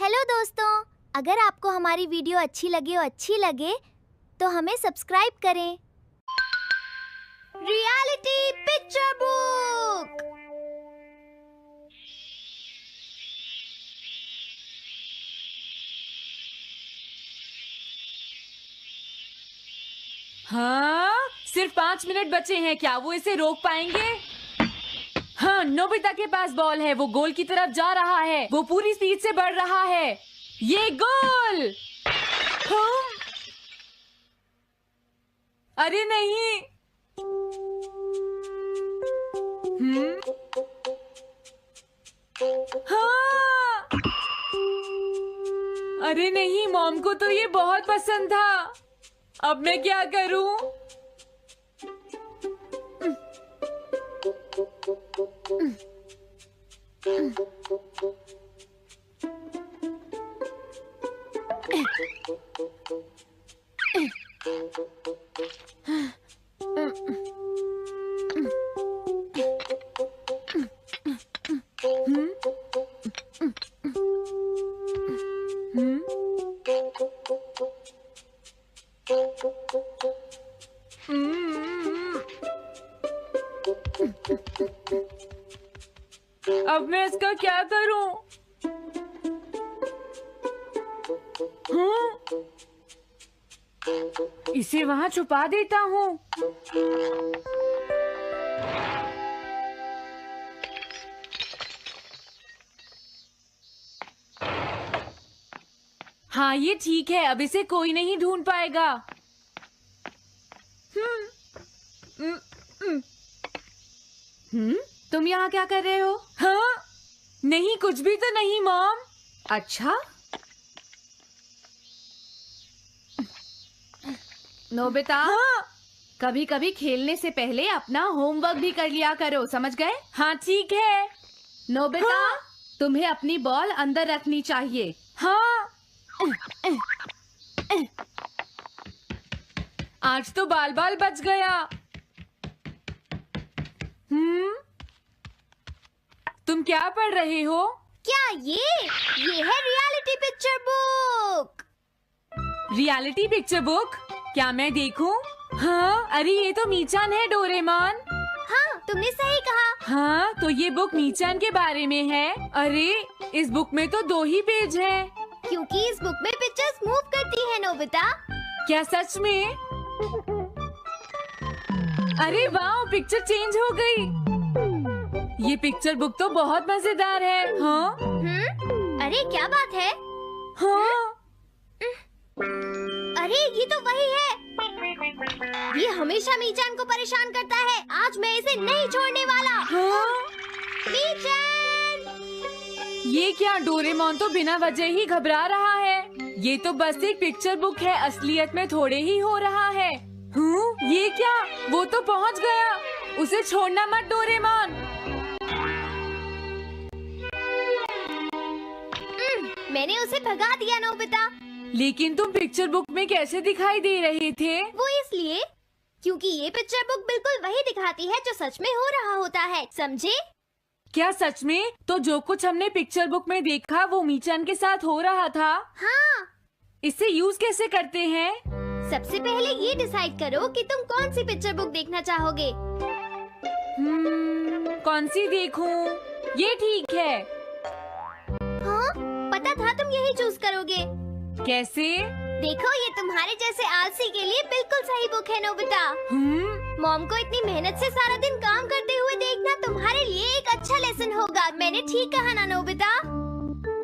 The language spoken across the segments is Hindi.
हेलो दोस्तों, अगर आपको हमारी वीडियो अच्छी लगे तो हमें सब्सक्राइब करें। Reality picture book. हाँ, सिर्फ 5 मिनट बचे हैं। क्या वो इसे रोक पाएंगे? हाँ, नोबिता के पास बॉल है। वो गोल की तरफ जा रहा है। वो पूरी स्पीड से बढ़ रहा है। ये गोल! हाँ? अरे नहीं! हाँ! अरे नहीं, मॉम को तो ये बहुत पसंद था। अब मैं क्या करूं? अब मैं इसका क्या करूं? इसे वहां छुपा देता हूं। हाँ, ये ठीक है। अब इसे कोई नहीं ढूंढ पाएगा। तुम यहाँ क्या कर रहे हो? हाँ? नहीं, कुछ भी तो नहीं मॉम। अच्छा, नोबिता, हाँ? कभी कभी खेलने से पहले अपना होमवर्क भी कर लिया करो, समझ गए? हाँ ठीक है। नोबिता, हाँ? तुम्हें अपनी बॉल अंदर रखनी चाहिए। हाँ। आज तो बाल बाल बच गया। तुम क्या पढ़ रहे हो? क्या ये है reality picture book. Reality picture book? क्या मैं देखूं? हाँ, अरे ये तो मीचान है, डोरेमोन। हाँ, तुमने सही कहा। हाँ, तो ये बुक मीचान के बारे में है। अरे, इस बुक में तो 2 ही पेज हैं। क्योंकि इस बुक में पिक्चर्स मूव करती है नोबिता। क्या सच में? अरे वाह, पिक्चर चेंज हो गई। ये पिक्चर बुक तो बहुत मजेदार है। हाँ? अरे क्या बात है? हाँ? अरे ये तो वही है। ये हमेशा मीचान को परेशान करता है। आज मैं इसे नहीं छोड़ने वाला। हाँ? मीचान! ये क्या? डोरेमोन तो बिना वजह ही घबरा रहा है। ये तो बस एक पिक्चर बुक है, असलियत में थोड़े ही हो रहा है। ये क्या? वो तो पहुंच गया। उसे छोड़ना मत डोरेमोन। मैंने उसे भगा दिया नोबिता। लेकिन तुम पिक्चर बुक में कैसे दिखाई दे रहे थे? वो इसलिए क्योंकि ये पिक्चर बुक बिल्कुल वही दिखाती है जो सच में हो रहा होता है, समझे? क्या सच में? तो जो कुछ हमने पिक्चर बुक में देखा वो मीचान के साथ हो रहा था? हाँ। इसे यूज कैसे करते हैं? सबसे पहले ये डिसाइड करो कि तुम कौन सी पिक्चर बुक देखना चाहोगे। कौन सी देखूं? ये ठीक है। हाँ, पता था तुम यही चूज करोगे। कैसे? देखो, ये तुम्हारे जैसे आलसी के लिए बिल्कुल सही बुक है नोबिता। मॉम को इतनी मेहनत से सारा दिन काम करते हुए देखना तुम्हारे लिए एक अच्छा लेसन होगा। मैंने ठीक कहा ना नोबिता?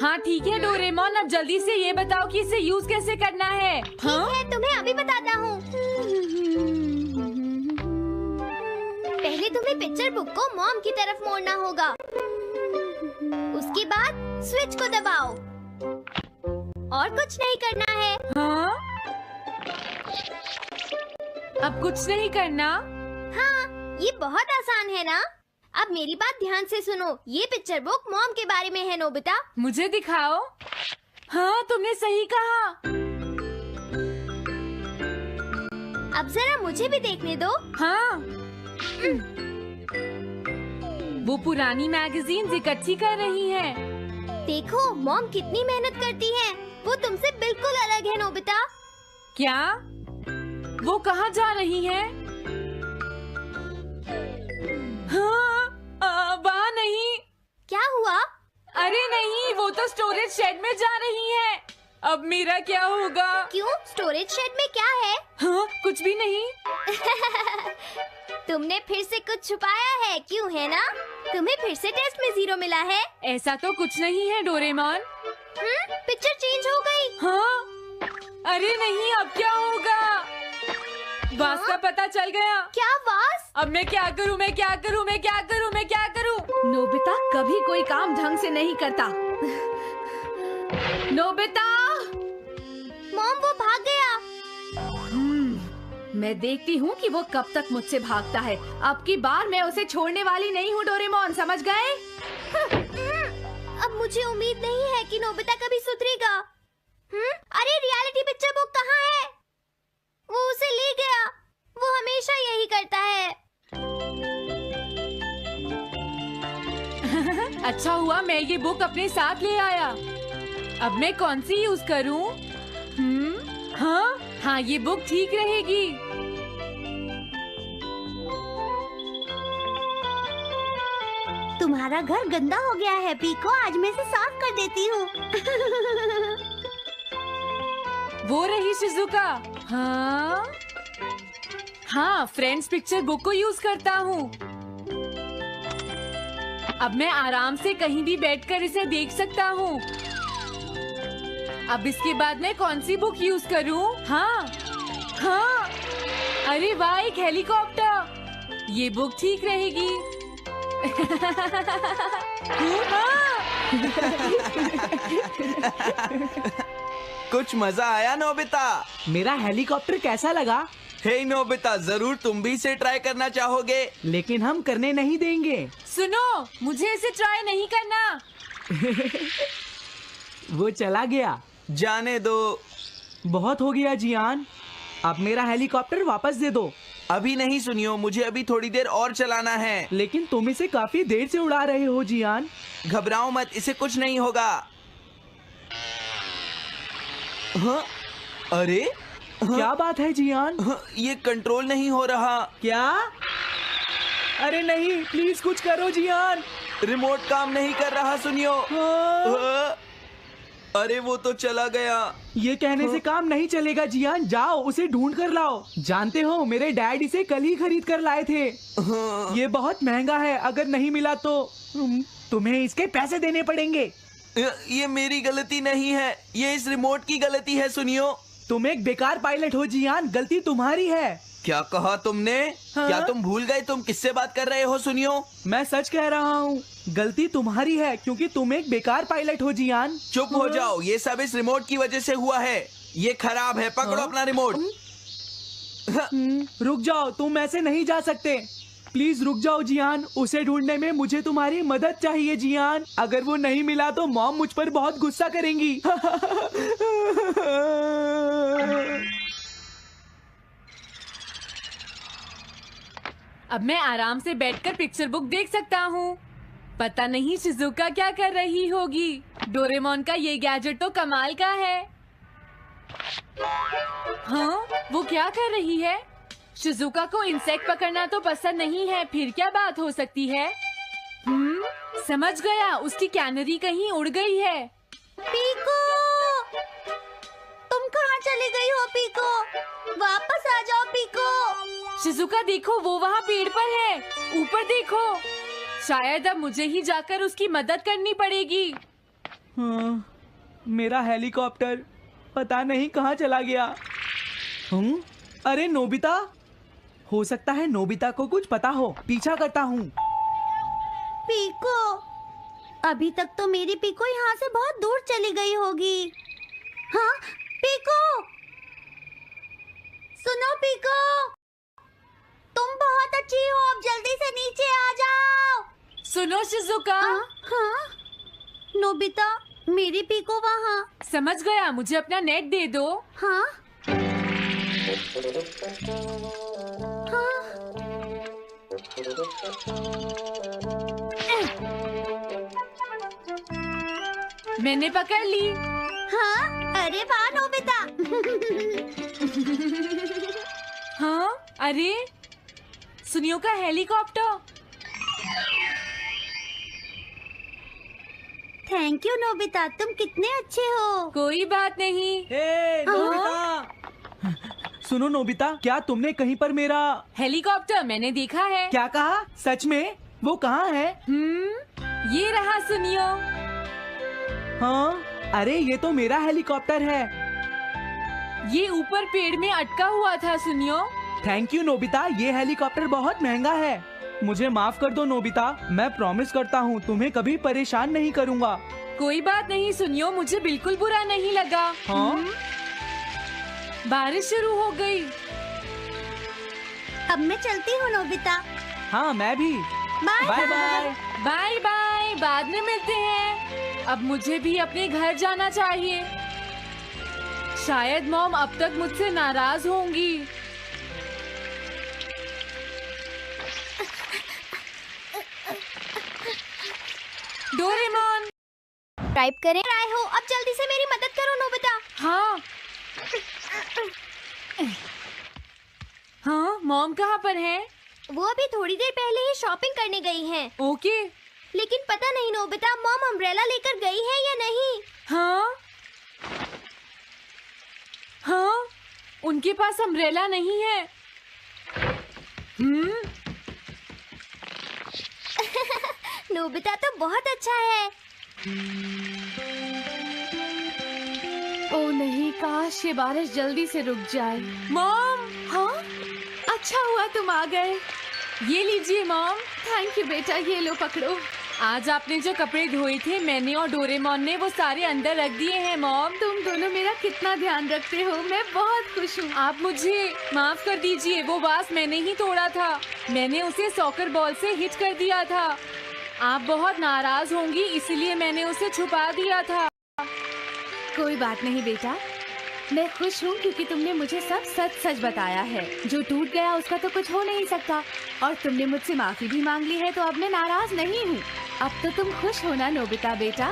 हाँ ठीक है डोरेमोन, अब जल्दी से ये बताओ कि इसे यूज कैसे करना है। ठीक है, तुम्हें अभी बताता हूँ। पहले तुम्हें पिक्चर बुक को मॉम की तरफ मोड़ना होगा। उसके बाद स्विच को दबाओ और कुछ नहीं करना है। हाँ? अब कुछ नहीं करना? हाँ, ये बहुत आसान है ना? अब मेरी बात ध्यान से सुनो। ये पिक्चर बुक मॉम के बारे में है नोबिता। मुझे दिखाओ। हाँ, तुमने सही कहा। अब जरा मुझे भी देखने दो। हाँ। वो पुरानी मैगजीन्स इकट्ठी कर रही है। देखो मॉम कितनी मेहनत करती हैं। वो तुमसे बिल्कुल अलग है नोबिता। क्या? वो कहाँ जा रही है? हाँ, वहाँ नहीं। क्या हुआ? अरे नहीं, वो तो स्टोरेज शेड में जा रही है। अब मेरा क्या होगा? क्यों? स्टोरेज शेड में क्या है? हाँ, कुछ भी नहीं। तुमने फिर से कुछ छुपाया है, क्यों है ना? तुम्हें फिर से टेस्ट में 0 मिला है। ऐसा तो कुछ नहीं है डोरेमोन। पिक्चर चेंज हो गई। हाँ? अरे नहीं, अब क्या होगा? वास का पता चल गया। क्या वास? अब मैं क्या करूँ? मैं क्या करूँ? मैं क्या करूँ? मैं क्या करूँ? नोबिता कभी कोई काम ढंग से नहीं करता। नोबिता! मॉम वो भाग गया। मैं देखती हूँ कि वो कब तक मुझसे भागता है। अब की बार मैं उसे छोड़ने वाली नहीं हूँ डोरेमोन, समझ गए? अब मुझे उम्मीद नहीं है कि नोबिता कभी सुधरेगा। अरे रियलिटी पिक्चर बुक कहाँ है? वो उसे ले गया। वो हमेशा यही करता है। अच्छा हुआ मैं ये बुक अपने साथ ले आया। अब मैं कौन सी यूज करूँ? हाँ, ये बुक ठीक रहेगी। तुम्हारा घर गंदा हो गया है पीको, आज मैं इसे साफ कर देती हूँ। वो रही शिजुका। हाँ, फ्रेंड्स पिक्चर बुक को यूज करता हूँ। अब मैं आराम से कहीं भी बैठकर इसे देख सकता हूँ। अब इसके बाद मैं कौन सी बुक यूज करूँ? हाँ, अरे वाह, एक हेलीकॉप्टर। ये बुक ठीक रहेगी। कुछ मजा आया नोबिता? मेरा हेलीकॉप्टर कैसा लगा? हे नोबिता, जरूर तुम भी इसे ट्राई करना चाहोगे। लेकिन हम करने नहीं देंगे। सुनो, मुझे इसे ट्राई नहीं करना। वो चला गया। जाने दो। बहुत हो गया जियान, अब मेरा हेलीकॉप्टर वापस दे दो। अभी नहीं सुनियो, मुझे अभी थोड़ी देर और चलाना है। लेकिन तुम इसे काफी देर से उड़ा रहे हो जियान। घबराओ मत, इसे कुछ नहीं होगा। हाँ? अरे क्या बात है जियान? हाँ, ये कंट्रोल नहीं हो रहा। क्या? अरे नहीं, प्लीज कुछ करो जियान। रिमोट काम नहीं कर रहा, सुनियो। हाँ? अरे वो तो चला गया। ये कहने से काम नहीं चलेगा जियान, जाओ उसे ढूंढ कर लाओ। जानते हो मेरे डैड इसे कल ही खरीद कर लाए थे। ये बहुत महंगा है, अगर नहीं मिला तो तुम्हें इसके पैसे देने पड़ेंगे। ये मेरी गलती नहीं है, ये इस रिमोट की गलती है, सुनियो। तुम एक बेकार पायलट हो जियान, गलती तुम्हारी है। क्या कहा तुमने? हाँ? क्या तुम भूल गए तुम किससे बात कर रहे हो? सुनियो, मैं सच कह रहा हूँ, गलती तुम्हारी है क्योंकि तुम एक बेकार पायलट हो जियान। चुप हो जाओ, ये सब इस रिमोट की वजह से हुआ है। ये खराब है, पकड़ो अपना रिमोट। रुक जाओ, तुम ऐसे नहीं जा सकते। प्लीज रुक जाओ जियान, उसे ढूंढने में मुझे तुम्हारी मदद चाहिए जियान। अगर वो नहीं मिला तो मॉम मुझ पर बहुत गुस्सा करेंगी। अब मैं आराम से बैठकर पिक्चर बुक देख सकता हूँ। पता नहीं शिजुका क्या कर रही होगी। डोरेमोन का ये गैजेट तो कमाल का है। हाँ, वो क्या कर रही है? शिजुका को इंसेक्ट पकड़ना तो पसंद नहीं है, फिर क्या बात हो सकती है? समझ गया, उसकी कैनरी कहीं उड़ गई है। पीको, तुम कहाँ चली गई हो पीको? वापस आ जाओ पीको। शिजुका देखो, वो वहाँ पेड़ पर है। ऊपर देखो। शायद अब मुझे ही जाकर उसकी मदद करनी पड़ेगी। हाँ, मेरा हेलीकॉप्टर पता नहीं कहाँ चला गया। अरे नोबिता, हो सकता है नोबिता को कुछ पता हो, पीछा करता हूँ। पीको, अभी तक तो मेरी पीको यहाँ से बहुत दूर चली गई होगी। हाँ पीको, सुनो पीको, तुम बहुत अच्छी हो, अब जल्दी से नीचे आ जाओ। सुनो शिजुका। हाँ नोबिता, मेरी पीको वहाँ। समझ गया, मुझे अपना नेट दे दो। हाँ मैंने पकड़ ली। हाँ, अरे वाह नोबिता। हाँ, अरे सुनियो का हेलीकॉप्टर। थैंक यू नोबिता, तुम कितने अच्छे हो। कोई बात नहीं। हे नोबिता, सुनो नोबिता, क्या तुमने कहीं पर मेरा हेलीकॉप्टर मैंने देखा है। क्या कहा? सच में? वो कहाँ है? ये रहा सुनियो। हाँ, अरे ये तो मेरा हेलीकॉप्टर है। ये ऊपर पेड़ में अटका हुआ था सुनियो। थैंक यू नोबिता, ये हेलीकॉप्टर बहुत महंगा है। मुझे माफ कर दो नोबिता, मैं प्रॉमिस करता हूँ तुम्हें कभी परेशान नहीं करूँगा। कोई बात नहीं सुनियो, मुझे बिल्कुल बुरा नहीं लगा। हाँ? बारिश शुरू हो गई। अब मैं चलती हूँ नोबिता। हाँ, मैं भी। Bye bye bye. Bye bye, बाद में मिलते हैं। अब मुझे भी अपने घर जाना चाहिए। शायद मॉम अब तक मुझसे नाराज होंगी। डोरेमोन। टाइप करें। आए हो, अब जल्दी से मेरी मदद करो नोबिता। हाँ हाँ, मॉम कहाँ पर है? वो अभी थोड़ी देर पहले ही शॉपिंग करने गई हैं। ओके। लेकिन पता नहीं नोबिता, मॉम अम्ब्रेला लेकर गई है या नहीं। हाँ हाँ, उनके पास अम्ब्रेला नहीं है। नोबिता तो बहुत अच्छा है। ओ नहीं, काश ये बारिश जल्दी से रुक जाए। मॉम, हाँ, अच्छा हुआ तुम आ गए। ये लीजिए मॉम। थैंक यू बेटा, ये लो पकड़ो। आज आपने जो कपड़े धोए थे मैंने और डोरेमोन ने वो सारे अंदर रख दिए हैं मॉम। तुम दोनों मेरा कितना ध्यान रखते हो, मैं बहुत खुश हूँ। आप मुझे माफ कर दीजिए, वो वास मैंने ही तोड़ा था। मैंने उसे सॉकर बॉल से हिट कर दिया था। आप बहुत नाराज होंगी इसलिए मैंने उसे छुपा दिया था। कोई बात नहीं बेटा, मैं खुश हूँ क्योंकि तुमने मुझे सब सच सच बताया है। जो टूट गया उसका तो कुछ हो नहीं सकता, और तुमने मुझसे माफी भी मांग ली है, तो अब मैं नाराज नहीं हूँ। अब तो तुम खुश हो ना नोबिता बेटा?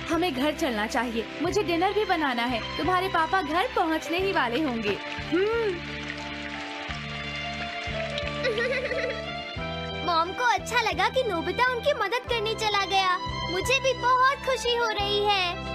हमें घर चलना चाहिए, मुझे डिनर भी बनाना है। तुम्हारे पापा घर पहुँचने ही वाले होंगे। मॉम को अच्छा लगा कि नोबिता उनकी मदद करने चला गया। मुझे भी बहुत खुशी हो रही है।